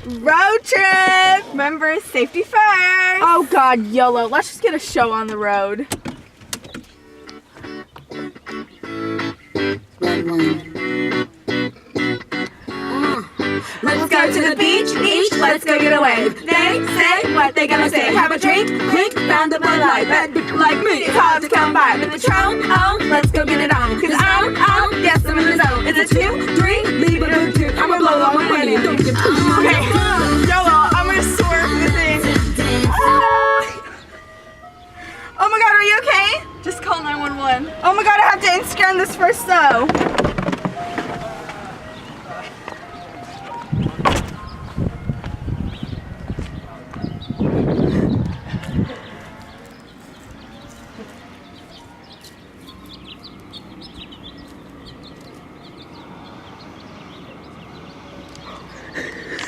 Road trip! Remember, safety first! Oh God, YOLO. Let's just get a show on the road. Let's go to the beach, let's go get away. They say what they gonna say. Have a drink, clink, found a Bud Light. But like me, it's hard to come by. But the Patron, oh, let's go get it on. Cause yes, I'm in the zone. It's a 2, 3, leave it a 2. I'ma blow